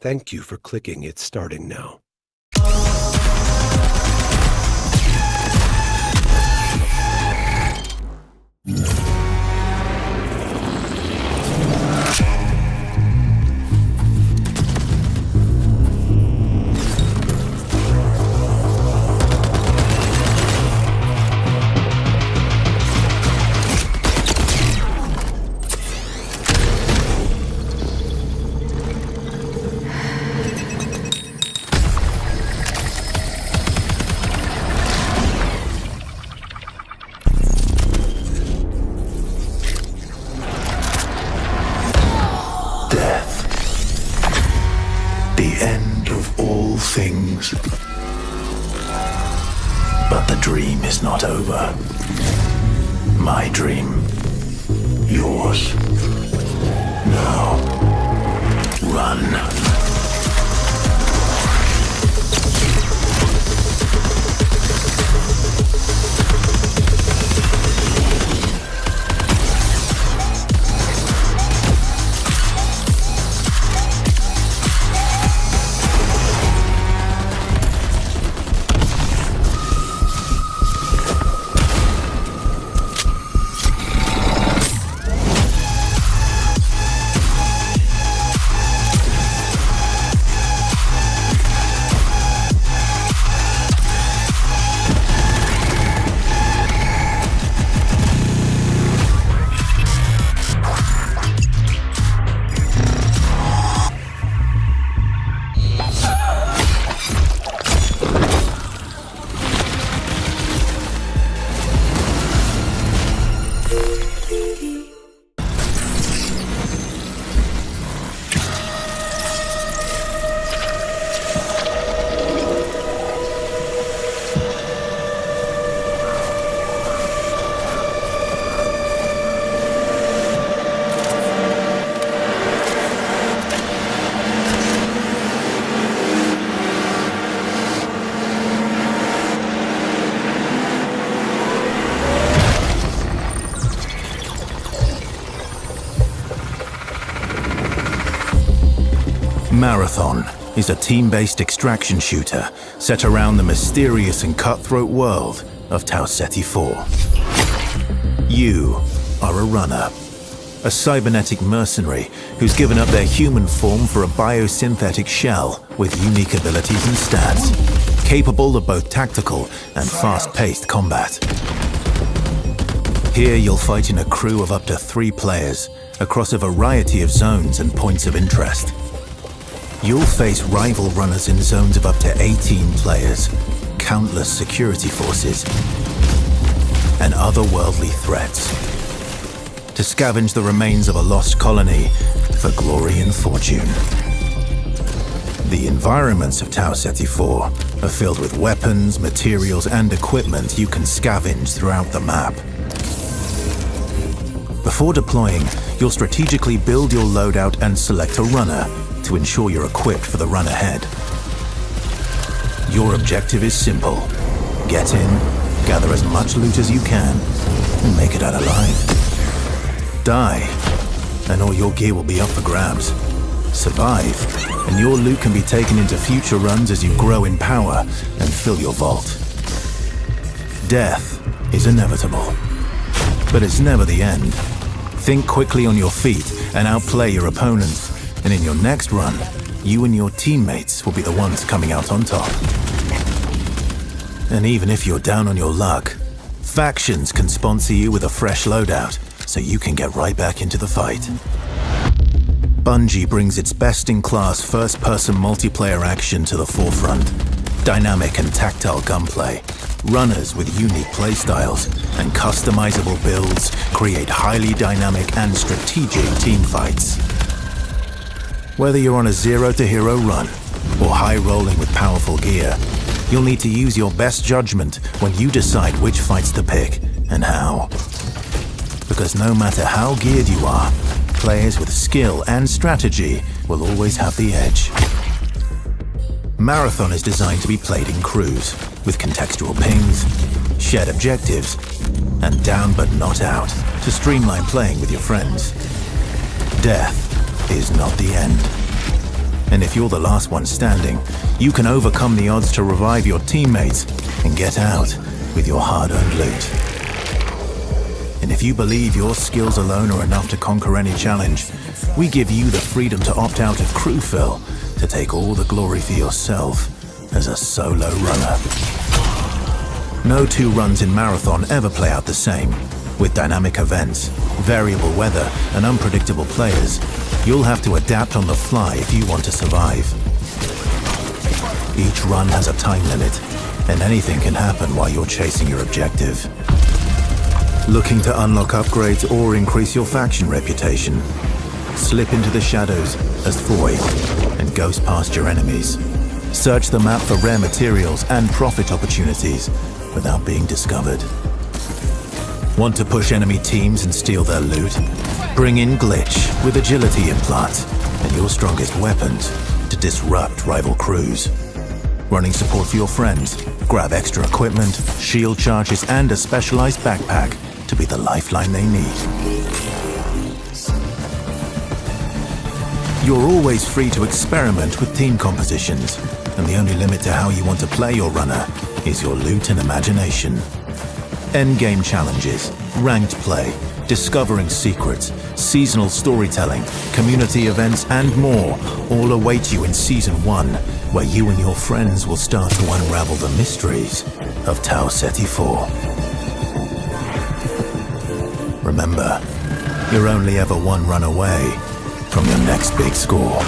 Thank you for clicking It's Starting Now. Things. But the dream is not over. My dream. Yours. Now. Run. Marathon is a team-based extraction shooter set around the mysterious and cutthroat world of Tau Ceti 4. You are a runner, a cybernetic mercenary who's given up their human form for a biosynthetic shell with unique abilities and stats, capable of both tactical and fast-paced combat. Here you'll fight in a crew of up to 3 players across a variety of zones and points of interest. You'll face rival runners in zones of up to 18 players, countless security forces, and otherworldly threats. To scavenge the remains of a lost colony for glory and fortune. The environments of Tau Ceti 4 are filled with weapons, materials, and equipment you can scavenge throughout the map. Before deploying, you'll strategically build your loadout and select a runner to ensure you're equipped for the run ahead. Your objective is simple. Get in, gather as much loot as you can, and make it out alive. Die, and all your gear will be up for grabs. Survive, and your loot can be taken into future runs as you grow in power and fill your vault. Death is inevitable, but it's never the end. Think quickly on your feet and outplay your opponents. And in your next run, you and your teammates will be the ones coming out on top. And even if you're down on your luck, factions can sponsor you with a fresh loadout, so you can get right back into the fight. Bungie brings its best-in-class first-person multiplayer action to the forefront. Dynamic and tactile gunplay, runners with unique playstyles, and customizable builds create highly dynamic and strategic team fights. Whether you're on a zero-to-hero run or high-rolling with powerful gear, you'll need to use your best judgment when you decide which fights to pick and how. Because no matter how geared you are, players with skill and strategy will always have the edge. Marathon is designed to be played in crews, with contextual pings, shared objectives, and down but not out to streamline playing with your friends. Death is not the end. And if you're the last one standing, you can overcome the odds to revive your teammates and get out with your hard-earned loot. And if you believe your skills alone are enough to conquer any challenge, we give you the freedom to opt out of crew fill to take all the glory for yourself as a solo runner. No two runs in Marathon ever play out the same. With dynamic events, variable weather, and unpredictable players, you'll have to adapt on the fly if you want to survive. Each run has a time limit, and anything can happen while you're chasing your objective. Looking to unlock upgrades or increase your faction reputation? Slip into the shadows as Void and ghost past your enemies. Search the map for rare materials and profit opportunities without being discovered. Want to push enemy teams and steal their loot? Bring in Glitch with agility implants and your strongest weapons to disrupt rival crews. Running support for your friends? Grab extra equipment, shield charges, and a specialized backpack to be the lifeline they need. You're always free to experiment with team compositions, and the only limit to how you want to play your runner is your loot and imagination. Endgame challenges, ranked play, discovering secrets, seasonal storytelling, community events, and more all await you in Season 1, where you and your friends will start to unravel the mysteries of Tau Ceti 4. Remember, you're only ever one run away from your next big score.